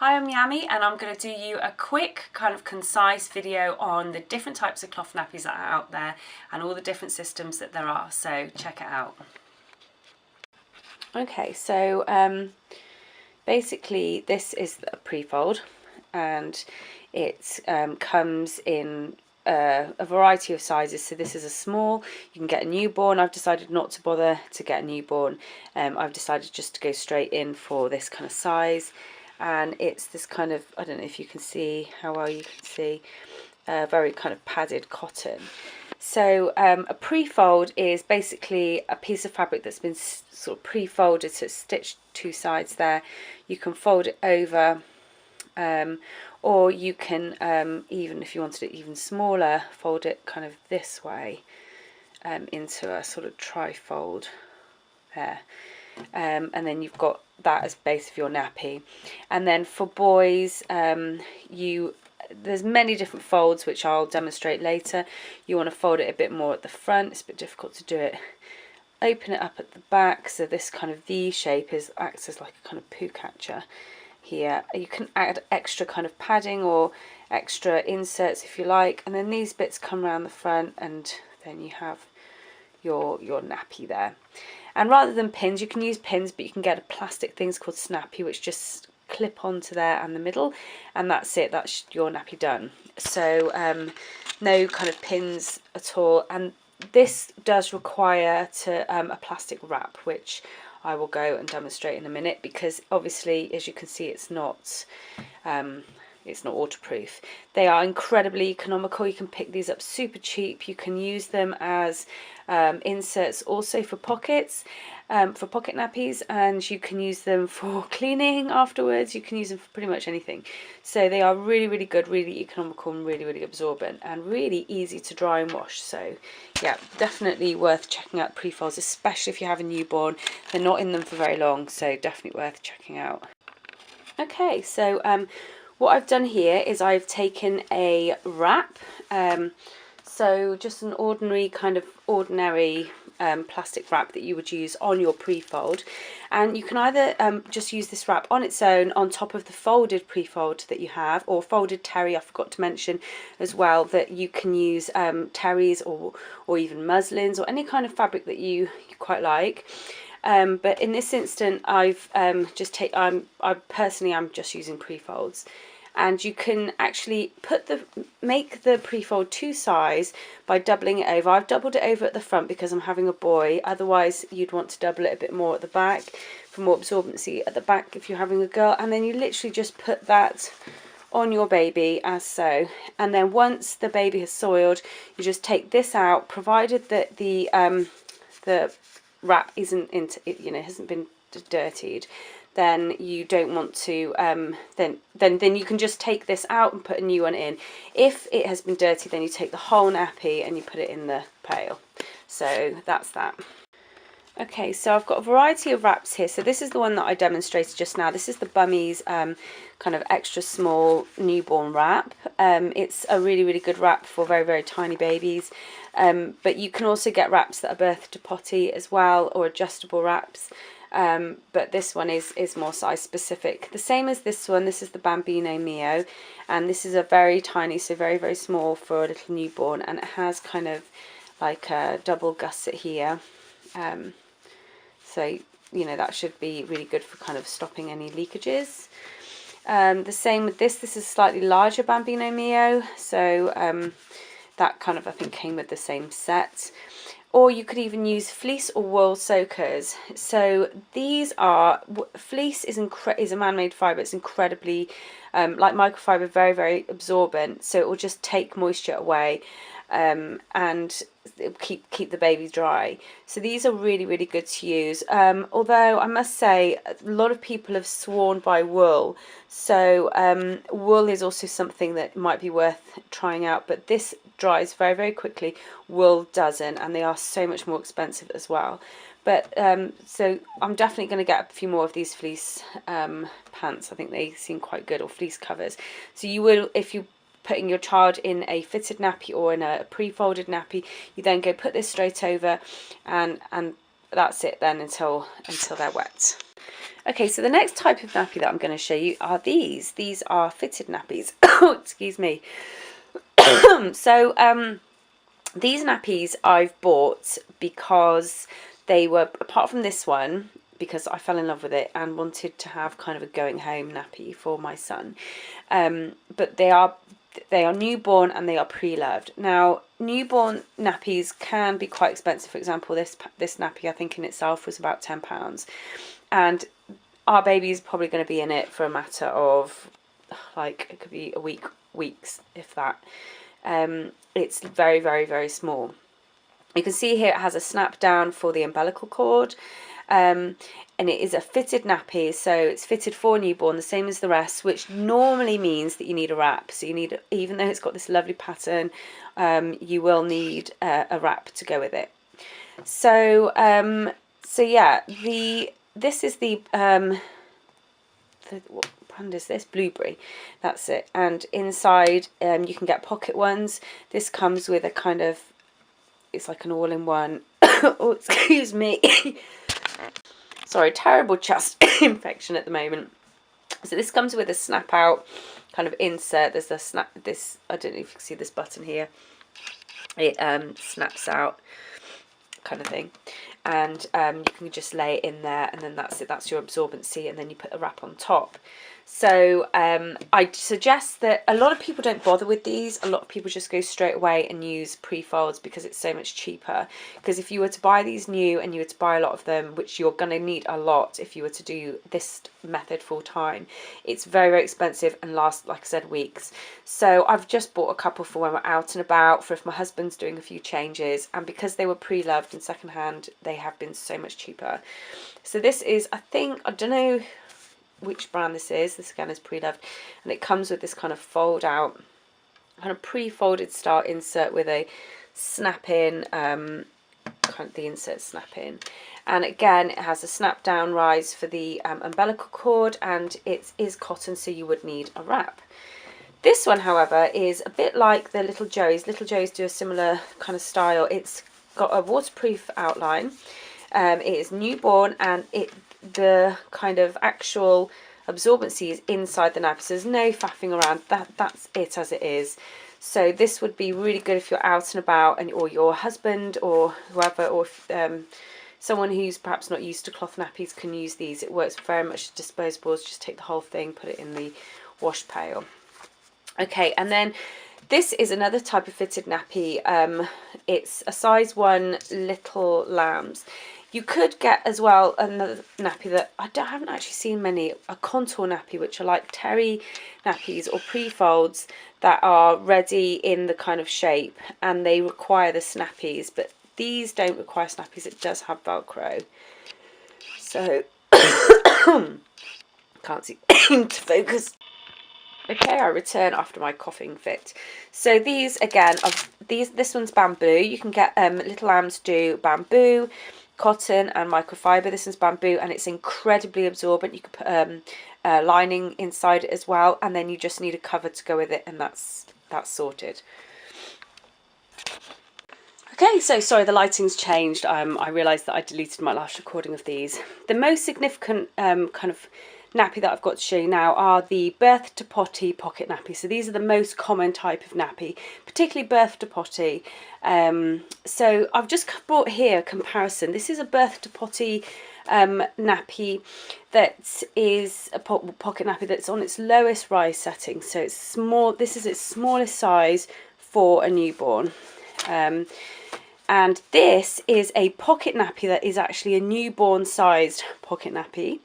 Hi, I'm Yami and I'm going to do you a quick kind of concise video on the different types of cloth nappies that are out there and all the different systems that there are, so check it out. Okay, so basically this is a pre-fold and it comes in a variety of sizes. So this is a small, you can get a newborn. I've decided not to bother to get a newborn. I've decided just to go straight in for this kind of size. And it's this kind of, I don't know if you can see how well you can see, very kind of padded cotton. So a pre-fold is basically a piece of fabric that's been sort of pre-folded, so it's stitched two sides there. You can fold it over, or you can, even if you wanted it even smaller, fold it kind of this way into a sort of tri-fold there. And then you've got that as base of your nappy. And then for boys, there's many different folds which I'll demonstrate later. You want to fold it a bit more at the front. It's a bit difficult to do it. Open it up at the back, so this kind of V shape acts as like a kind of poo catcher here. You can add extra kind of padding or extra inserts if you like, and then these bits come around the front, and then you have your nappy there. And rather than pins, you can use pins, but you can get a plastic things called snappy which just clip onto there and the middle, and that's it, that's your nappy done. So no kind of pins at all. And this does require a plastic wrap, which I will go and demonstrate in a minute, because obviously, as you can see, it's not waterproof. They are incredibly economical. You can pick these up super cheap. You can use them as inserts also for pockets, for pocket nappies, and you can use them for cleaning afterwards. You can use them for pretty much anything. So they are really, really good, really economical, and really, really absorbent, and really easy to dry and wash. So yeah, definitely worth checking out pre-folds, especially if you have a newborn. They're not in them for very long, so definitely worth checking out. Okay, so what I've done here is I've taken a wrap, so just an ordinary plastic wrap that you would use on your pre-fold, and you can either just use this wrap on its own on top of the folded pre-fold that you have, or folded terry. I forgot to mention as well that you can use terries or even muslins or any kind of fabric that you quite like. But in this instant, I'm just using pre-folds. And you can actually make the pre-fold two size by doubling it over. I've doubled it over at the front because I'm having a boy. Otherwise, you'd want to double it a bit more at the back for more absorbency at the back if you're having a girl. And then you literally just put that on your baby as so. And then once the baby has soiled, you just take this out, provided that the wrap hasn't been dirtied. Then you don't want to, then you can just take this out and put a new one in. If it has been dirty, then you take the whole nappy and you put it in the pail. So that's that. Okay, so I've got a variety of wraps here. So this is the one that I demonstrated just now. This is the Bummies kind of extra small newborn wrap. It's a really, really good wrap for very, very tiny babies. But you can also get wraps that are birth to potty as well, or adjustable wraps. But this one is more size specific. The same as this one. This is the Bambino Mio, and this is a very tiny, so very, very small for a little newborn, and it has kind of like a double gusset here. So that should be really good for kind of stopping any leakages. The same with this. This is slightly larger Bambino Mio, so that kind of, I think, came with the same set. Or you could even use fleece or wool soakers. So these are, fleece is a man-made fibre. It's incredibly, like microfiber, very, very absorbent. So it will just take moisture away, and it'll keep the baby dry. So these are really, really good to use. Although I must say, a lot of people have sworn by wool. So wool is also something that might be worth trying out, but this dries very, very quickly. Wool doesn't, and they are so much more expensive as well. But so I'm definitely going to get a few more of these fleece pants. I think they seem quite good, or fleece covers. So you will, if you putting your child in a fitted nappy or in a pre-folded nappy, you then go put this straight over and that's it then until they're wet. Okay, so the next type of nappy that I'm going to show you are these. These are fitted nappies. Excuse me. So these nappies I've bought because they were, apart from this one, because I fell in love with it and wanted to have kind of a going home nappy for my son. But they are newborn and they are pre-loved. Now, newborn nappies can be quite expensive. For example, this nappy I think in itself was about £10, and our baby is probably going to be in it for a matter of, like, it could be a weeks if that. It's very, very, very small. You can see here it has a snap down for the umbilical cord, and it is a fitted nappy, so it's fitted for newborn, the same as the rest, which normally means that you need a wrap. So you need, even though it's got this lovely pattern, you will need a wrap to go with it. So so yeah, this is the what brand is this? Blueberry, that's it. And inside you can get pocket ones. This comes with a kind of, it's like an all-in-one. Oh, excuse me. Sorry, terrible chest infection at the moment. So this comes with a snap out kind of insert. There's a snap, this, I don't know if you can see this button here. It snaps out kind of thing, and you can just lay it in there, and then that's it, that's your absorbency, and then you put a wrap on top. So I suggest that a lot of people don't bother with these. A lot of people just go straight away and use pre-folds because it's so much cheaper. Because if you were to buy these new and you were to buy a lot of them, which you're going to need a lot if you were to do this method full time, it's very, very expensive and lasts, like I said, weeks. So I've just bought a couple for when we're out and about, for if my husband's doing a few changes, and because they were pre-loved and second hand, they have been so much cheaper. So this is, I think, I don't know which brand this is. This again is pre-loved, and it comes with this kind of fold out, kind of pre-folded style insert with a snap in, kind of the insert snap in, and again it has a snap down rise for the umbilical cord, and it is cotton, so you would need a wrap. This one, however, is a bit like the Little Joeys. Little Joeys do a similar kind of style. It's got a waterproof outline. It is newborn, and the kind of actual absorbency is inside the nappy, so there's no faffing around. That's it as it is. So this would be really good if you're out and about, and or your husband or whoever, or if, someone who's perhaps not used to cloth nappies can use these. It works very much as disposables. Just take the whole thing, put it in the wash pail. Okay, and then this is another type of fitted nappy. It's a size 1 Little Lambs. You could get as well another nappy that I haven't actually seen many, a contour nappy, which are like terry nappies or pre-folds that are ready in the kind of shape, and they require the snappies, but these don't require snappies. It does have Velcro. So can't see to focus. Okay, I return after my coughing fit. So these again, this one's bamboo. You can get Little Lambs do bamboo, cotton and microfiber. This is bamboo, and it's incredibly absorbent. You could put lining inside it as well, and then you just need a cover to go with it, and that's sorted. Okay, so sorry, the lighting's changed. I realised that I deleted my last recording of these. The most significant kind of nappy that I've got to show you now are the birth to potty pocket nappy. So these are the most common type of nappy, particularly birth to potty. So I've just brought here a comparison. This is a birth to potty nappy that is a pocket nappy that's on its lowest rise setting. So it's small. This is its smallest size for a newborn. And this is a pocket nappy that is actually a newborn sized pocket nappy.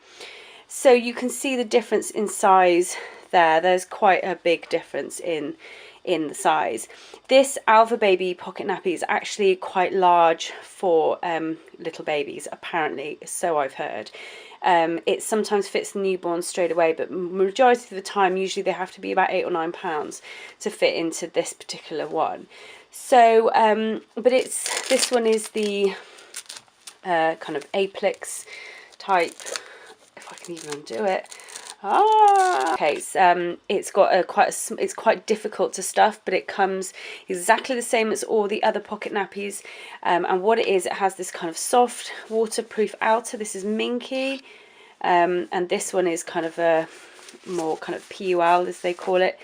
So you can see the difference in size there. There's quite a big difference in the size. This Alva Baby pocket nappy is actually quite large for little babies, apparently, so I've heard. It sometimes fits the newborn straight away, but majority of the time, usually they have to be about 8 or 9 pounds to fit into this particular one. So, but this one is the kind of Aplix type. If I can even undo it. case. It's got it's quite difficult to stuff, but it comes exactly the same as all the other pocket nappies. And what it is, it has this kind of soft waterproof outer. This is minky, and this one is kind of a more kind of PUL, as they call it,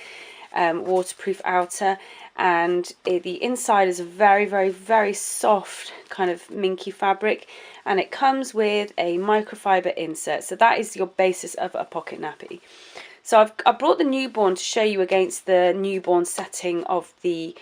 waterproof outer. And the inside is a very, very, very soft kind of minky fabric, and it comes with a microfiber insert. So that is your basis of a pocket nappy. So I brought the newborn to show you against the newborn setting of the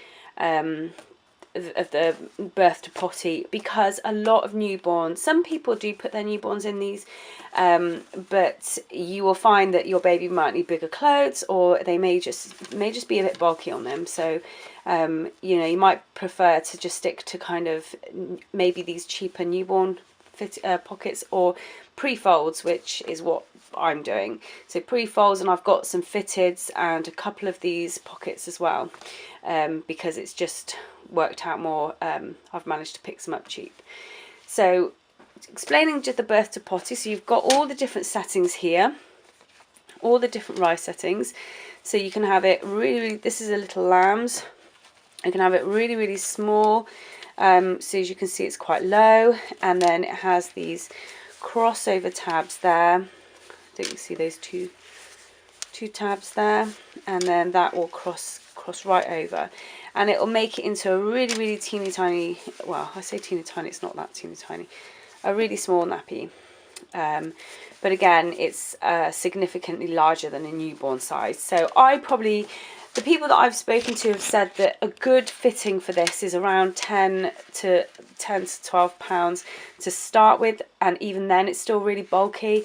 birth to potty, because a lot of newborns, some people do put their newborns in these, but you will find that your baby might need bigger clothes, or they may just be a bit bulky on them. So you know, you might prefer to just stick to kind of maybe these cheaper newborn pockets, or pre-folds, which is what I'm doing. So pre-folds, and I've got some fitteds and a couple of these pockets as well, because it's just worked out more. I've managed to pick some up cheap. So explaining just the birth to potty, so you've got all the different settings here, all the different rise settings. So you can have it really, this is a little lambs. You can have it really, really small. So as you can see, it's quite low, and then it has these crossover tabs there. I think you see those two tabs there, and then that will cross right over, and it will make it into a really, really teeny tiny, well, I say teeny tiny, it's not that teeny tiny, a really small nappy. But again, it's significantly larger than a newborn size. So the people that I've spoken to have said that a good fitting for this is around 10 to 12 pounds to start with, and even then it's still really bulky.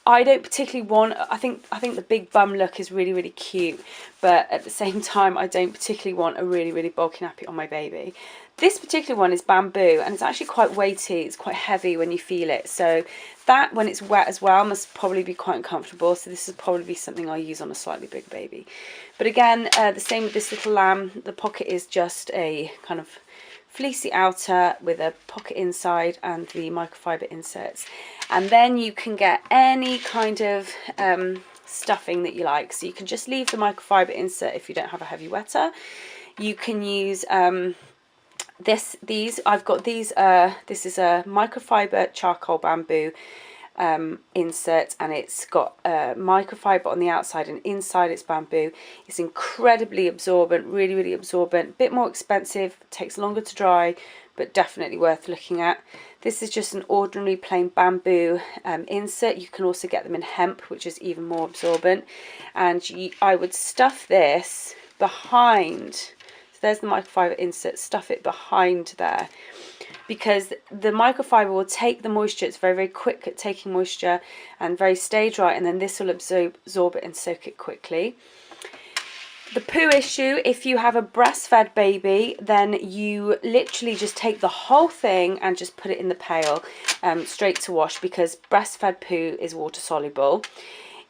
I don't particularly want, I think the big bum look is really, really cute, but at the same time I don't particularly want a really, really bulky nappy on my baby. This particular one is bamboo, and it's actually quite weighty, it's quite heavy when you feel it, so that, when it's wet as well, must probably be quite uncomfortable. So this would probably be something I'll use on a slightly bigger baby. But again, the same with this little lamb. The pocket is just a kind of fleecy outer with a pocket inside and the microfiber inserts. And then you can get any kind of stuffing that you like. So you can just leave the microfiber insert if you don't have a heavy wetter. You can use I've got these, this is a microfiber charcoal bamboo insert, and it's got microfiber on the outside, and inside it's bamboo. It's incredibly absorbent, really, really absorbent. Bit more expensive, takes longer to dry, but definitely worth looking at. This is just an ordinary plain bamboo insert. You can also get them in hemp, which is even more absorbent. And I would stuff this behind. So there's the microfiber insert, stuff it behind there, because the microfiber will take the moisture. It's very, very quick at taking moisture and very stay dry, and then this will absorb it and soak it quickly. The poo issue, if you have a breastfed baby, then you literally just take the whole thing and just put it in the pail straight to wash, because breastfed poo is water soluble.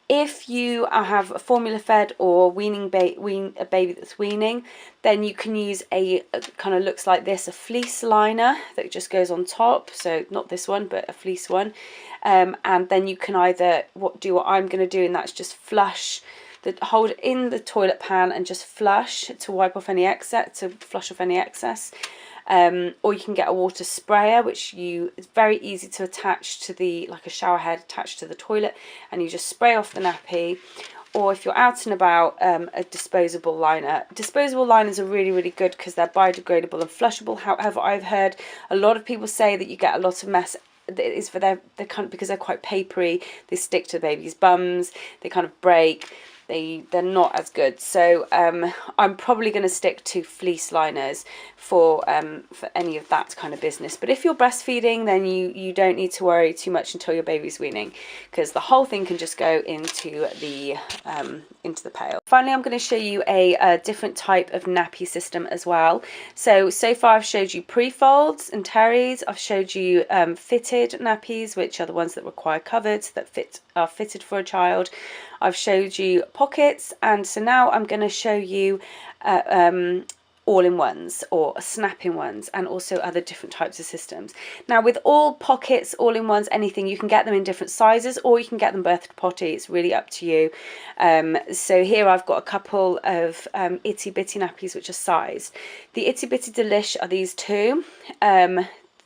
If you have a formula fed or a baby that's weaning, then you can use a kind of looks like this, a fleece liner that just goes on top. So not this one, but a fleece one. And then you can either do what I'm going to do, and that's just flush, hold it in the toilet pan and just flush to wipe off any excess, to flush off any excess. Or you can get a water sprayer, which it's very easy to attach to like a shower head attached to the toilet, and you just spray off the nappy. Or if you're out and about, a disposable liner. Disposable liners are really, really good because they're biodegradable and flushable. However, I've heard a lot of people say that you get a lot of mess. It's for because they're quite papery. They stick to the baby's bums. They kind of break. They're not as good. So I'm probably going to stick to fleece liners for any of that kind of business. But if you're breastfeeding, then you don't need to worry too much until your baby's weaning, because the whole thing can just go into the pail. Finally, I'm going to show you a different type of nappy system as well. So far I've showed you pre-folds and terries. I've showed you fitted nappies, which are the ones that require covers, that are fitted for a child. I've showed you pockets, and so now I'm going to show you all-in-ones or snap-in ones, and also other different types of systems. Now with all pockets, all-in-ones, anything, you can get them in different sizes, or you can get them birth to potty. It's really up to you. So here I've got a couple of itty bitty nappies which are sized. The itty bitty delish are these two.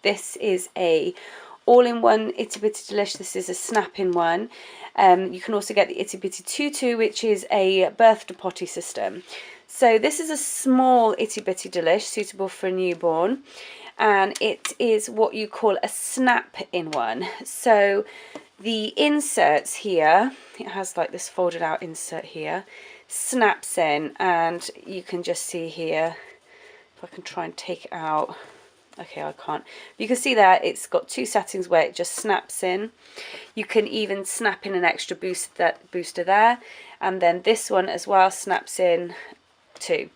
This is a all-in-one itty bitty delish. This is a snap-in one. You can also get the itty bitty tutu, which is a birth to potty system. So this is a small itty bitty delish suitable for a newborn, and it is what you call a snap-in one. So the inserts here, it has like this folded out insert here, snaps in, and you can just see here, if I can try and take it out. Okay, I can't. You can see there it's got two settings where it just snaps in. You can even snap in an extra booster there, and then this one as well snaps in too.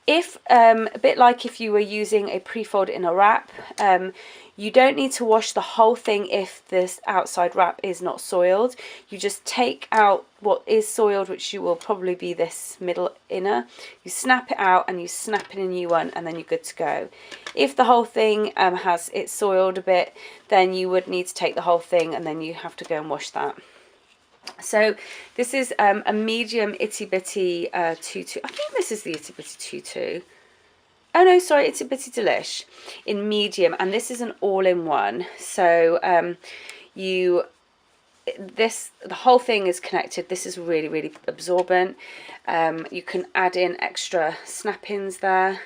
If a bit like if you were using a pre-fold in a wrap, you don't need to wash the whole thing if this outside wrap is not soiled. You just take out what is soiled, which will probably be this middle inner. You snap it out and you snap in a new one, and then you're good to go. If the whole thing has it soiled a bit, then you would need to take the whole thing and then you have to go and wash that. So this is a medium itty bitty tutu. I think this is the itty bitty tutu. Oh no, sorry, it's a bitty delish in medium, and this is an all-in-one. So the whole thing is connected. This is really, really absorbent. You can add in extra snap-ins there,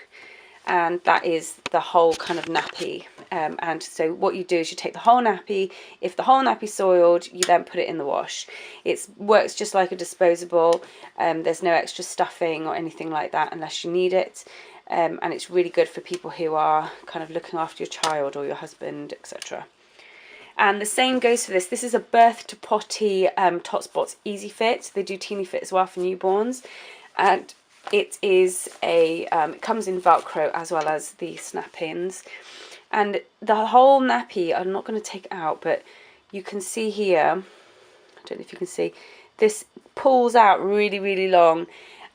and that is the whole kind of nappy. And so what you do is you take the whole nappy. If the whole nappy's soiled, you then put it in the wash. It works just like a disposable. There's no extra stuffing or anything like that unless you need it. And it's really good for people who are kind of looking after your child or your husband, etc. And the same goes for this. This is a birth to potty Totspots Easy Fit. They do teeny fit as well for newborns, and it is a it comes in Velcro as well as the snap-ins. And the whole nappy, I'm not going to take it out, but you can see here, I don't know if you can see, this pulls out really, really long,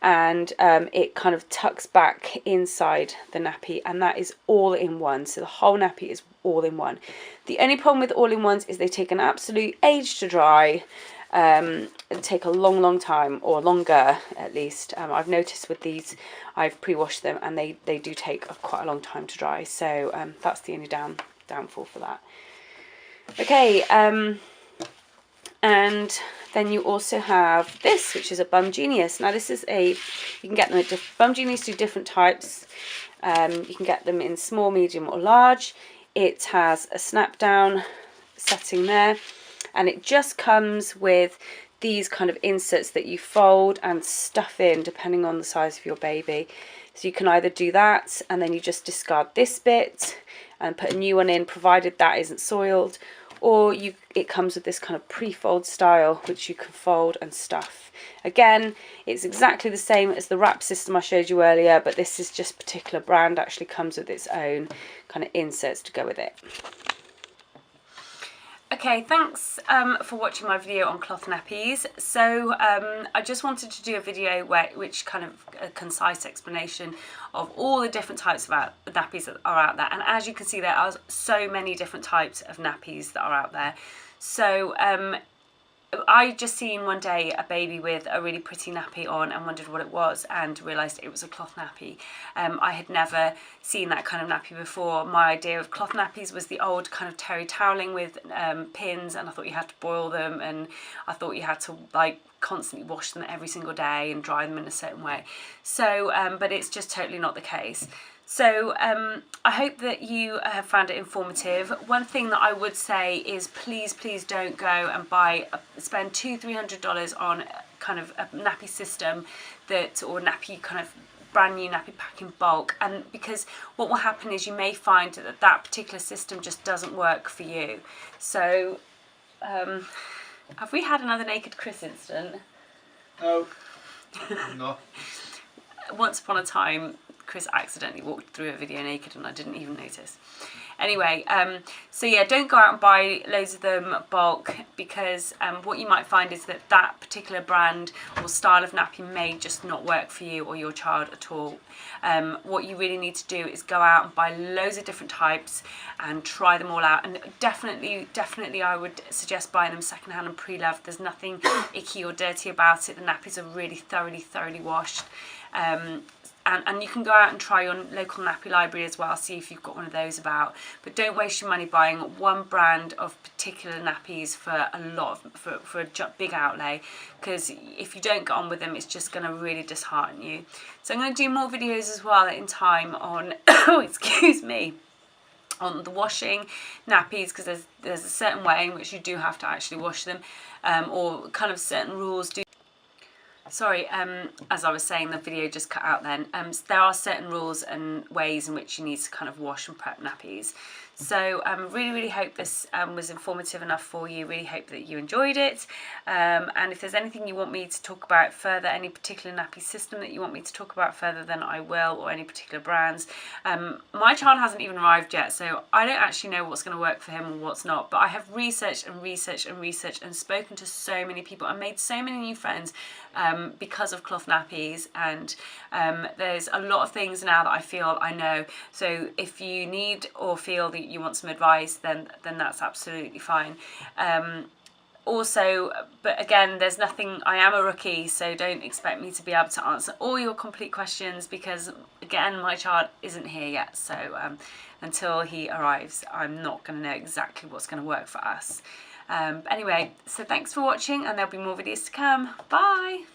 and it kind of tucks back inside the nappy, and that is all in one. So the whole nappy is all in one. The only problem with all in ones is they take an absolute age to dry. It'll take a long time, or longer at least. I've noticed with these, I've pre-washed them and they do take quite a long time to dry. So that's the only downfall for that. Okay, and then you also have this, which is a Bum Genius. Now this is you can get them at Bum Genius do different types. You can get them in small, medium or large. It has a snap down setting there, and it just comes with these kind of inserts that you fold and stuff in depending on the size of your baby. So you can either do that and then you just discard this bit and put a new one in, provided that isn't soiled, or it comes with this kind of pre-fold style which you can fold and stuff. Again, it's exactly the same as the wrap system I showed you earlier, but this is just particular brand actually comes with its own kind of inserts to go with it. Okay, thanks for watching my video on cloth nappies. So I just wanted to do a video which kind of a concise explanation of all the different types of nappies that are out there. And as you can see, there are so many different types of nappies that are out there. So I just seen one day a baby with a really pretty nappy on and wondered what it was, and realised it was a cloth nappy. I had never seen that kind of nappy before. My idea of cloth nappies was the old kind of terry toweling with pins, and I thought you had to boil them, and I thought you had to like constantly wash them every single day and dry them in a certain way. So but it's just totally not the case. So I hope that you have found it informative. One thing that I would say is please don't go and spend $200–300 on kind of a nappy system or nappy kind of brand new nappy pack in bulk, and because what will happen is you may find that particular system just doesn't work for you. So have we had another naked Chris incident? No. No. Once upon a time, Chris accidentally walked through a video naked and I didn't even notice. Anyway, so yeah, don't go out and buy loads of them bulk, because what you might find is that that particular brand or style of nappy may just not work for you or your child at all. What you really need to do is go out and buy loads of different types and try them all out. And definitely I would suggest buying them secondhand and pre-loved. There's nothing icky or dirty about it. The nappies are really thoroughly washed. And you can go out and try your local nappy library as well, see if you've got one of those about. But don't waste your money buying one brand of particular nappies for a big outlay, because if you don't get on with them, it's just going to really dishearten you. So I'm going to do more videos as well in time on, excuse me, on the washing nappies, because there's a certain way in which you do have to actually wash them, or kind of certain rules do. Sorry, as I was saying, the video just cut out then. There are certain rules and ways in which you need to kind of wash and prep nappies. So really hope this was informative enough for you. Really hope that you enjoyed it. And if there's anything you want me to talk about further, any particular nappy system that you want me to talk about further, then I will, or any particular brands. My child hasn't even arrived yet, so I don't actually know what's going to work for him and what's not. But I have researched and spoken to so many people and made so many new friends because of cloth nappies, and there's a lot of things now that I feel I know. So if you need or feel that you want some advice, then that's absolutely fine. Also, but again, there's nothing, I am a rookie, so don't expect me to be able to answer all your complete questions, because again, my child isn't here yet. So until he arrives, I'm not going to know exactly what's going to work for us. Anyway, so thanks for watching, and there'll be more videos to come. Bye.